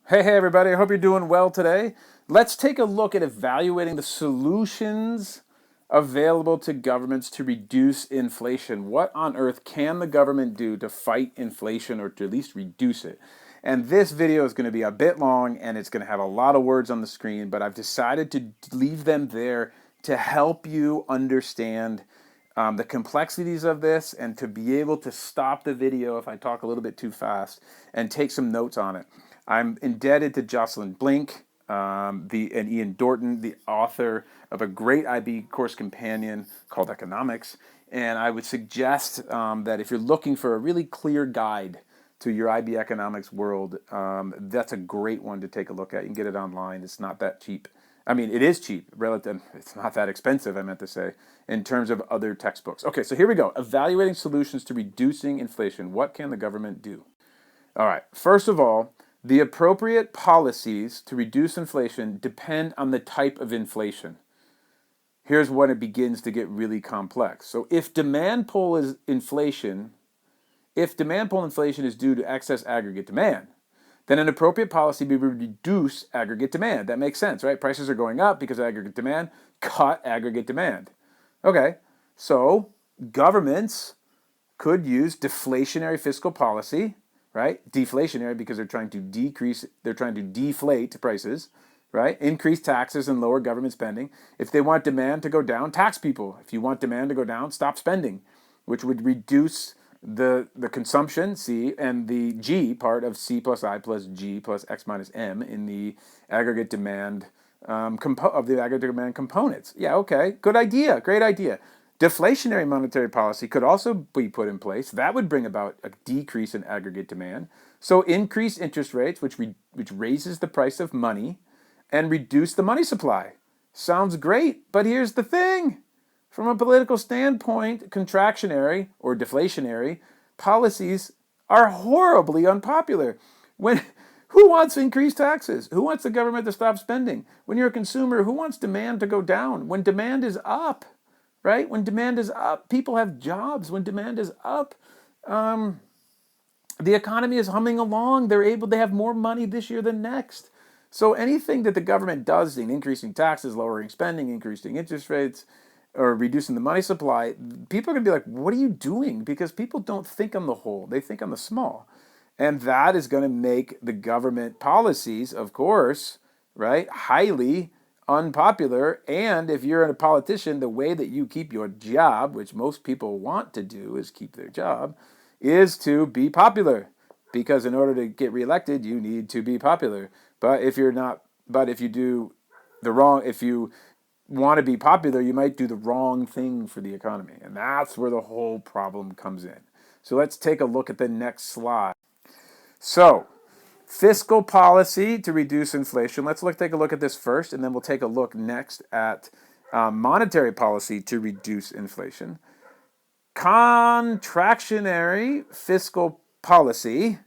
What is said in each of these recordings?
Hey everybody, I hope you're doing well today. Let's take a look at evaluating the solutions available to governments to reduce inflation. What on earth can the government do to fight inflation or to at least reduce it? And this video is going to be a bit long and it's going to have a lot of words on the screen, but I've decided to leave them there to help you understand the complexities of this and to be able to stop the video if I talk a little bit too fast and take some notes on it. I'm indebted to Jocelyn Blink and Ian Dorton, the author of a great IB course companion called Economics. And I would suggest that if you're looking for a really clear guide to your IB economics world, that's a great one to take a look at. You can get it online. It's not that cheap. I mean, it is cheap, relative. It's not that expensive, I meant to say, in terms of other textbooks. Okay, so here we go. Evaluating solutions to reducing inflation. What can the government do? All right, first of all, the appropriate policies to reduce inflation depend on the type of inflation. Here's when it begins to get really complex. So if demand pull inflation is due to excess aggregate demand, then an appropriate policy would reduce aggregate demand. That makes sense, right? Prices are going up because of aggregate demand. Cut aggregate demand. Okay, so governments could use deflationary fiscal policy, right? Deflationary because they're trying to deflate prices, right? Increase taxes and lower government spending. If they want demand to go down, tax people. If you want demand to go down, stop spending, which would reduce the consumption, C, and the G part of C plus I plus G plus X minus M in the aggregate demand of the aggregate demand components. Yeah, okay, good idea, great idea. Deflationary monetary policy could also be put in place. That would bring about a decrease in aggregate demand. So increase interest rates, which raises the price of money, and reduce the money supply. Sounds great, but here's the thing. From a political standpoint, contractionary or deflationary policies are horribly unpopular. When who wants increased taxes? Who wants the government to stop spending? When you're a consumer, who wants demand to go down? When demand is up, right? When demand is up, people have jobs. When demand is up, the economy is humming along. They have more money this year than next. So anything that the government does in increasing taxes, lowering spending, increasing interest rates, or reducing the money supply, people are going to be like, what are you doing? Because people don't think on the whole, they think on the small. And that is going to make the government policies, of course, right, highly unpopular. And if you're a politician, the way that you keep your job, which most people want to do is keep their job, is to be popular. Because in order to get reelected, you need to be popular. But if you're not, but if you do the wrong, if you want to be popular, you might do the wrong thing for the economy. And that's where the whole problem comes in. So let's take a look at the next slide. So, fiscal policy to reduce inflation. Take a look at this first, and then we'll take a look next at monetary policy to reduce inflation. Contractionary fiscal policy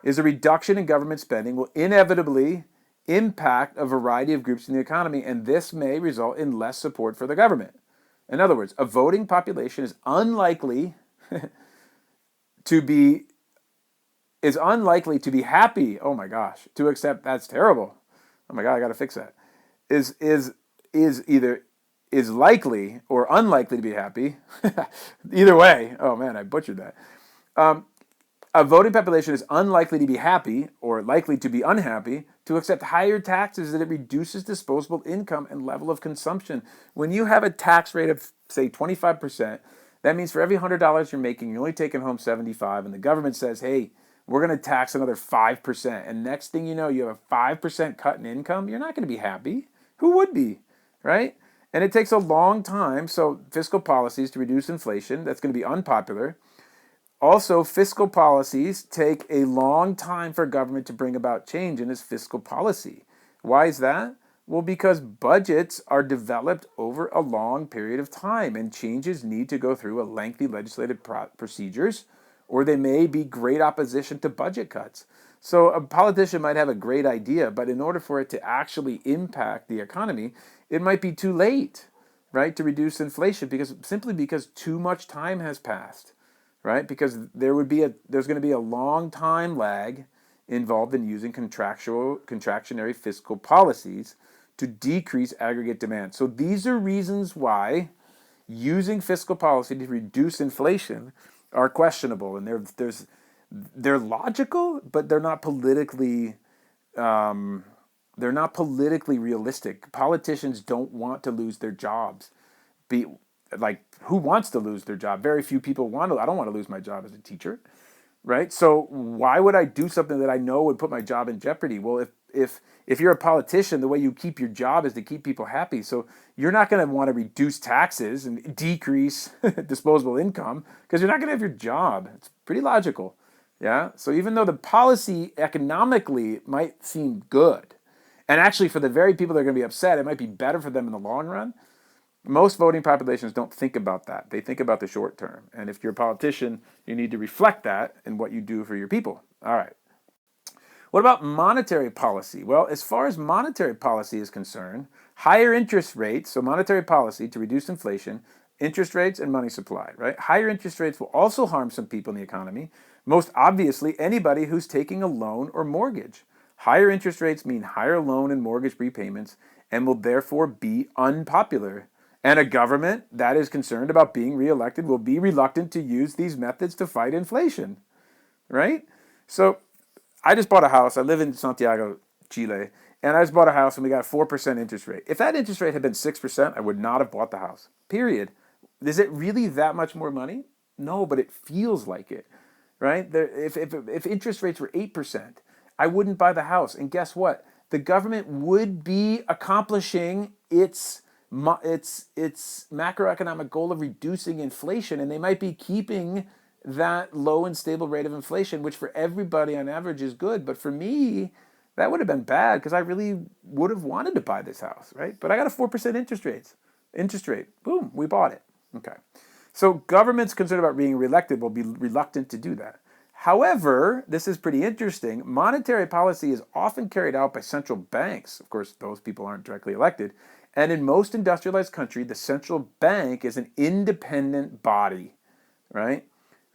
is a reduction in government spending will inevitably impact a variety of groups in the economy, and this may result in less support for the government. In other words, a voting population is unlikely to be happy. Oh my gosh, to accept that's terrible. Oh my god, I got to fix that. Is likely or unlikely to be happy. Either way, oh man, I butchered that. A voting population is unlikely to be happy or likely to be unhappy to accept higher taxes that it reduces disposable income and level of consumption. When you have a tax rate of, say, 25%, that means for every $100 you're making, you're only taking home 75, and the government says, hey, we're going to tax another 5%. And next thing you know, you have a 5% cut in income. You're not going to be happy. Who would be, right? And it takes a long time. So fiscal policies to reduce inflation, that's going to be unpopular. Also, fiscal policies take a long time for government to bring about change in its fiscal policy. Why is that? Well, because budgets are developed over a long period of time and changes need to go through a lengthy legislative procedures, or they may be great opposition to budget cuts. So a politician might have a great idea, but in order for it to actually impact the economy, it might be too late, right, to reduce inflation because too much time has passed, right? Because there's going to be a long time lag involved in using contractionary fiscal policies to decrease aggregate demand. So these are reasons why using fiscal policy to reduce inflation are questionable, and they're logical, but they're not politically realistic. Politicians don't want to lose their jobs. Who wants to lose their job? Very few people want to. I don't want to lose my job as a teacher, right? So why would I do something that I know would put my job in jeopardy? Well, if you're a politician, the way you keep your job is to keep people happy. So you're not going to want to reduce taxes and decrease disposable income because you're not going to have your job. It's pretty logical. Yeah. So even though the policy economically might seem good, and actually for the very people that are going to be upset, it might be better for them in the long run. Most voting populations don't think about that. They think about the short term. And if you're a politician, you need to reflect that in what you do for your people. All right. What about monetary policy? Well, as far as monetary policy is concerned, higher interest rates, so monetary policy to reduce inflation, interest rates and money supply, right? Higher interest rates will also harm some people in the economy, most obviously anybody who's taking a loan or mortgage. Higher interest rates mean higher loan and mortgage repayments and will therefore be unpopular. And a government that is concerned about being reelected will be reluctant to use these methods to fight inflation, right? So I just bought a house. I live in Santiago, Chile, and I just bought a house and we got a 4% interest rate. If that interest rate had been 6%, I would not have bought the house, period. Is it really that much more money? No, but it feels like it, right? If interest rates were 8%, I wouldn't buy the house. And guess what? The government would be accomplishing its macroeconomic goal of reducing inflation, and they might be keeping that low and stable rate of inflation, which for everybody on average is good. But for me, that would have been bad because I really would have wanted to buy this house, right? But I got a 4% interest rate. Boom, we bought it. Okay. So governments concerned about being reelected will be reluctant to do that. However, this is pretty interesting. Monetary policy is often carried out by central banks. Of course, those people aren't directly elected. And in most industrialized countries, the central bank is an independent body, right,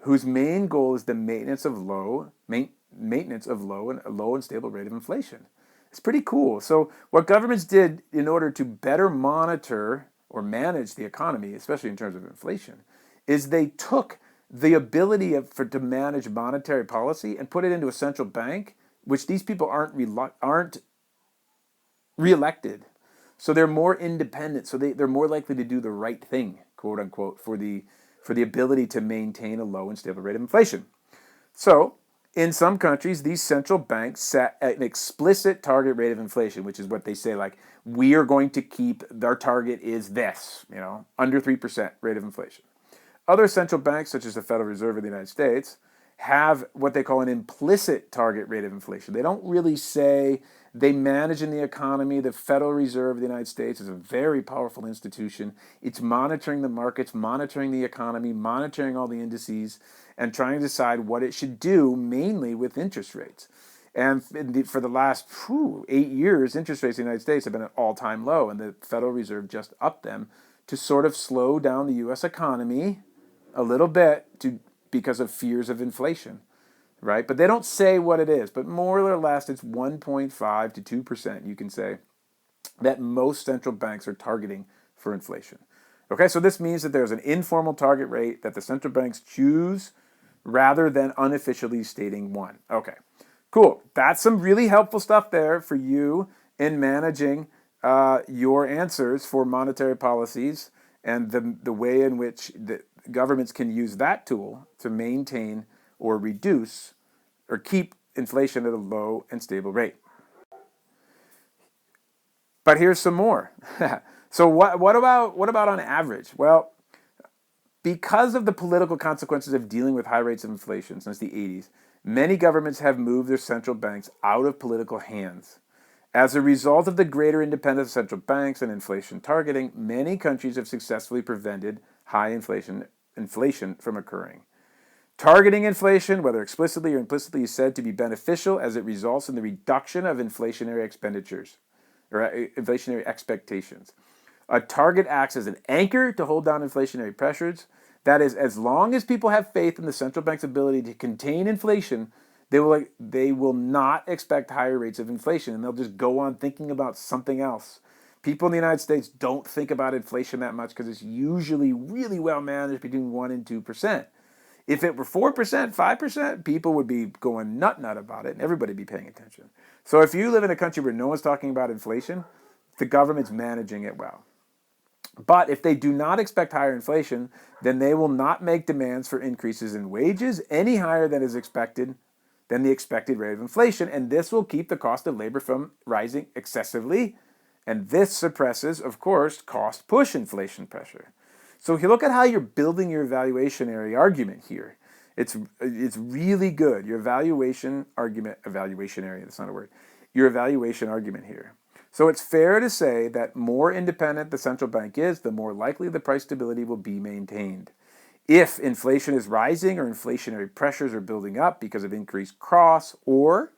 whose main goal is the maintenance of low and stable rate of inflation. It's pretty cool. So what governments did in order to better monitor or manage the economy, especially in terms of inflation, is they took the ability to manage monetary policy and put it into a central bank, which these people aren't reelected. So they're more independent. So they're more likely to do the right thing, quote unquote, for the ability to maintain a low and stable rate of inflation. So in some countries, these central banks set an explicit target rate of inflation, which is what they say, like, we are going to keep, our target is this, under 3% rate of inflation. Other central banks, such as the Federal Reserve of the United States, have what they call an implicit target rate of inflation. They don't really say they manage in the economy. The Federal Reserve of the United States is a very powerful institution. It's monitoring the markets, monitoring the economy, monitoring all the indices, and trying to decide what it should do, mainly with interest rates. And for the last 8 years, interest rates in the United States have been at all-time low, and the Federal Reserve just upped them to sort of slow down the U.S. economy a little bit because of fears of inflation, right? But they don't say what it is, but more or less it's 1.5 to 2%, you can say, that most central banks are targeting for inflation. Okay, so this means that there's an informal target rate that the central banks choose rather than unofficially stating one. Okay, cool. That's some really helpful stuff there for you in managing your answers for monetary policies and the way in which the governments can use that tool to maintain or reduce or keep inflation at a low and stable rate. But here's some more. So what about on average? Well, because of the political consequences of dealing with high rates of inflation since the 80s, many governments have moved their central banks out of political hands. As a result of the greater independence of central banks and inflation targeting, many countries have successfully prevented high inflation from occurring. Targeting inflation, whether explicitly or implicitly, is said to be beneficial as it results in the reduction of inflationary expenditures or inflationary expectations. A target acts as an anchor to hold down inflationary pressures. That is, as long as people have faith in the central bank's ability to contain inflation, They will not expect higher rates of inflation, and they'll just go on thinking about something else. People in the United States don't think about inflation that much because it's usually really well managed between 1% and 2%. If it were 4%, 5%, people would be going nut about it and everybody would be paying attention. So if you live in a country where no one's talking about inflation, the government's managing it well. But if they do not expect higher inflation, then they will not make demands for increases in wages any higher than the expected rate of inflation, and this will keep the cost of labor from rising excessively, and this suppresses, of course, cost push inflation pressure. So if you look at how you're building your evaluationary argument here, it's really good. Your evaluation evaluationary, that's not a word, your evaluation argument here. So it's fair to say that more independent the central bank is, the more likely the price stability will be maintained. If inflation is rising or inflationary pressures are building up because of increased costs or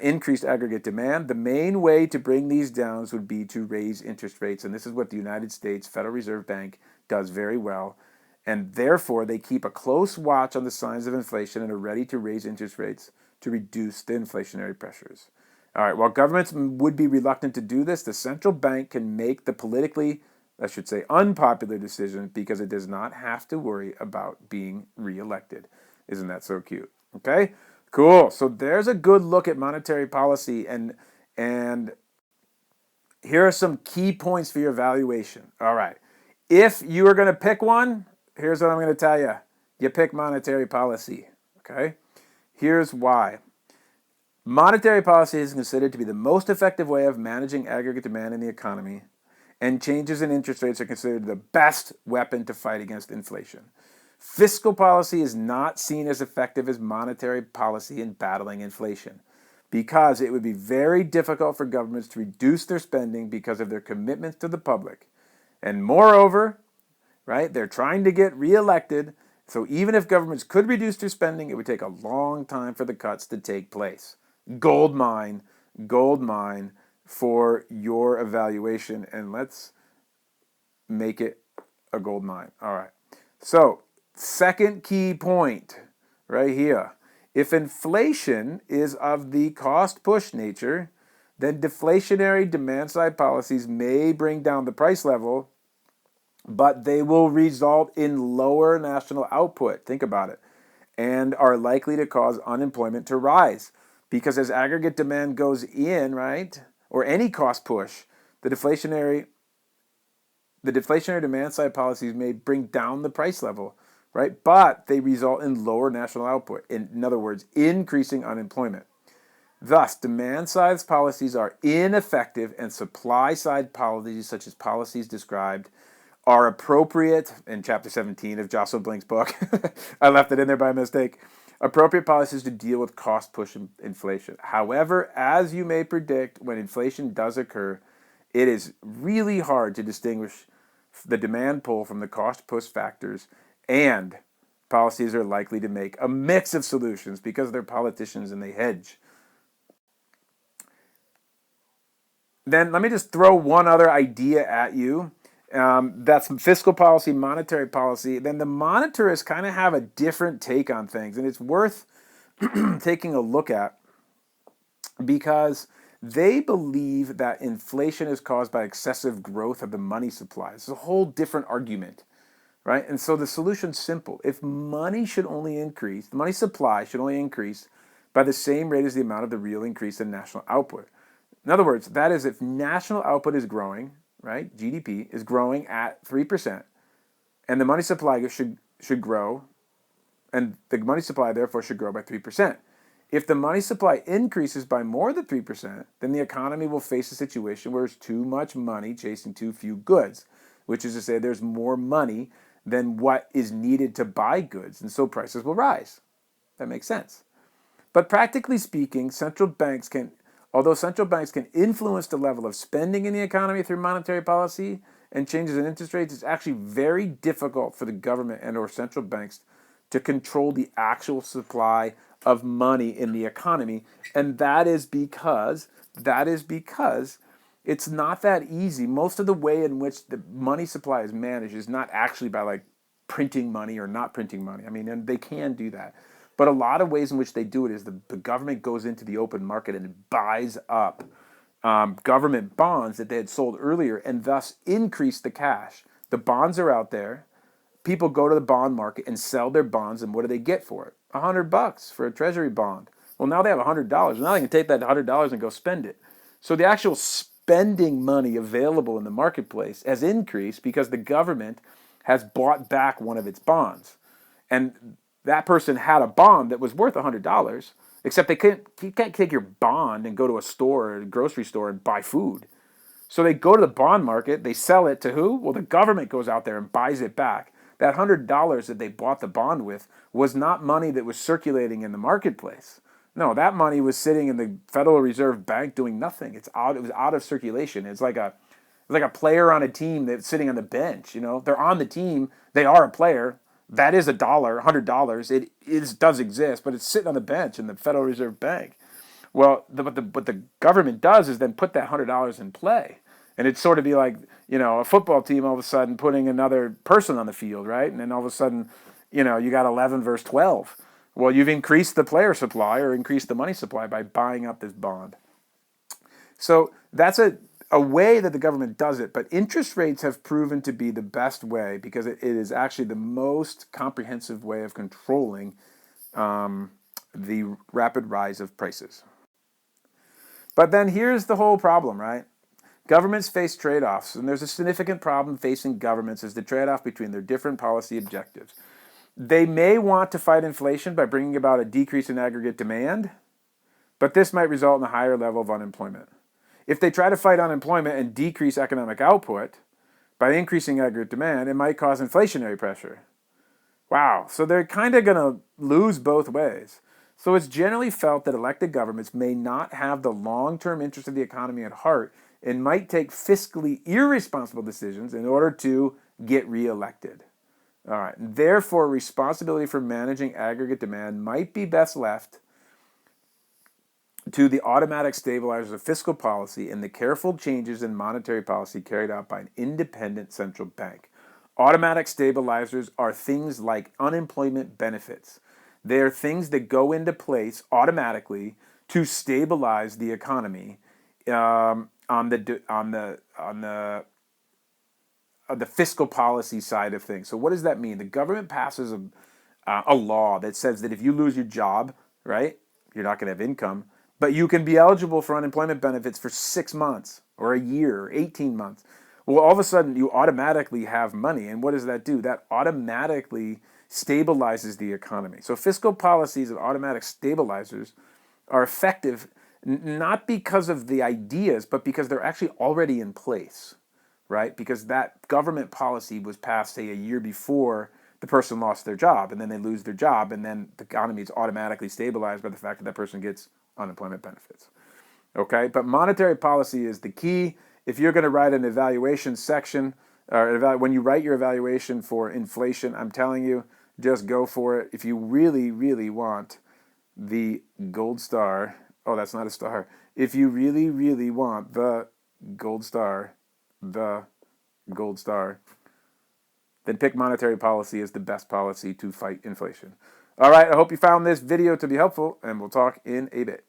increased aggregate demand, the main way to bring these down would be to raise interest rates. And this is what the United States Federal Reserve Bank does very well. And therefore, they keep a close watch on the signs of inflation and are ready to raise interest rates to reduce the inflationary pressures. All right, while governments would be reluctant to do this, the central bank can make the politically, I should say, unpopular decision because it does not have to worry about being reelected. Isn't that so cute? Okay, cool. So there's a good look at monetary policy, and here are some key points for your evaluation. All right, if you are going to pick one, here's what I'm going to tell you. You pick monetary policy, okay? Here's why. Monetary policy is considered to be the most effective way of managing aggregate demand in the economy, and changes in interest rates are considered the best weapon to fight against inflation. Fiscal policy is not seen as effective as monetary policy in battling inflation because it would be very difficult for governments to reduce their spending because of their commitments to the public. And moreover, right, they're trying to get reelected, so even if governments could reduce their spending, it would take a long time for the cuts to take place. Gold mine for your evaluation, and let's make it a gold mine. All right. So, second key point right here. If inflation is of the cost push nature, then deflationary demand side policies may bring down the price level, but they will result in lower national output. Think about it. And are likely to cause unemployment to rise. Because as aggregate demand goes in, right, or any cost push, the deflationary demand side policies may bring down the price level, right? But they result in lower national output. In other words, increasing unemployment. Thus, demand side policies are ineffective, and supply side policies, such as policies described, are appropriate in Chapter 17 of Jocelyn Blink's book. I left it in there by mistake. Appropriate policies to deal with cost push inflation. However, as you may predict, when inflation does occur, it is really hard to distinguish the demand pull from the cost push factors, and policies are likely to make a mix of solutions because they're politicians and they hedge. Then let me just throw one other idea at you. That's fiscal policy, monetary policy. Then the monetarists kind of have a different take on things, and it's worth taking a look at because they believe that inflation is caused by excessive growth of the money supply. It's a whole different argument, right? And so the solution's simple. If money should only increase, the money supply should only increase by the same rate as the amount of the real increase in national output. In other words, that is, if national output is growing, right, GDP is growing at 3%, and the money supply should grow, and the money supply therefore should grow by 3%. If the money supply increases by more than 3%, then the economy will face a situation where there's too much money chasing too few goods, which is to say there's more money than what is needed to buy goods, and so prices will rise. That makes sense. But practically speaking, although central banks can influence the level of spending in the economy through monetary policy and changes in interest rates, it's actually very difficult for the government and or central banks to control the actual supply of money in the economy. And that is because it's not that easy. Most of the way in which the money supply is managed is not actually by like printing money or not printing money. I mean, and they can do that. But a lot of ways in which they do it is the government goes into the open market and buys up government bonds that they had sold earlier and thus increase the cash. The bonds are out there. People go to the bond market and sell their bonds, and what do they get for it? $100 for a treasury bond. Well, now they have $100. Now they can take that $100 and go spend it. So the actual spending money available in the marketplace has increased because the government has bought back one of its bonds. And that person had a bond that was worth $100, except you can't take your bond and go to a store or a grocery store and buy food. So they go to the bond market, they sell it to who? Well, the government goes out there and buys it back. That $100 that they bought the bond with was not money that was circulating in the marketplace. No, that money was sitting in the Federal Reserve Bank doing nothing. It was out of circulation. It's like a player on a team that's sitting on the bench. They're on the team. They are a player. That is $100. It does exist, but it's sitting on the bench in the Federal Reserve Bank. Well, what the government does is then put that $100 in play. And it'd sort of be like, a football team all of a sudden putting another person on the field, right? And then all of a sudden, you got 11 versus 12. Well, you've increased the player supply or increased the money supply by buying up this bond. So that's a way that the government does it, but interest rates have proven to be the best way because it is actually the most comprehensive way of controlling the rapid rise of prices. But then here's the whole problem, right? Governments face trade-offs, and there's a significant problem facing governments is the trade-off between their different policy objectives. They may want to fight inflation by bringing about a decrease in aggregate demand, but this might result in a higher level of unemployment. If they try to fight unemployment and decrease economic output by increasing aggregate demand, it might cause inflationary pressure. Wow, so they're kind of going to lose both ways. So it's generally felt that elected governments may not have the long-term interest of the economy at heart and might take fiscally irresponsible decisions in order to get reelected. All right. Therefore, responsibility for managing aggregate demand might be best left to the automatic stabilizers of fiscal policy and the careful changes in monetary policy carried out by an independent central bank. Automatic stabilizers are things like unemployment benefits. They are things that go into place automatically to stabilize the economy on the fiscal policy side of things. So what does that mean? The government passes a law that says that if you lose your job, right, you're not going to have income, but you can be eligible for unemployment benefits for 6 months or a year or 18 months. Well, all of a sudden you automatically have money. And what does that do? That automatically stabilizes the economy. So fiscal policies and automatic stabilizers are effective not because of the ideas, but because they're actually already in place, right? Because that government policy was passed, say, a year before the person lost their job, and then they lose their job, and then the economy is automatically stabilized by the fact that that person gets unemployment benefits. Okay, but monetary policy is the key. If you're going to write an evaluation section, or when you write your evaluation for inflation, I'm telling you, just go for it. If you really, really want the gold star, oh, that's not a star. If you really, really want the gold star, then pick monetary policy as the best policy to fight inflation. All right, I hope you found this video to be helpful, and we'll talk in a bit.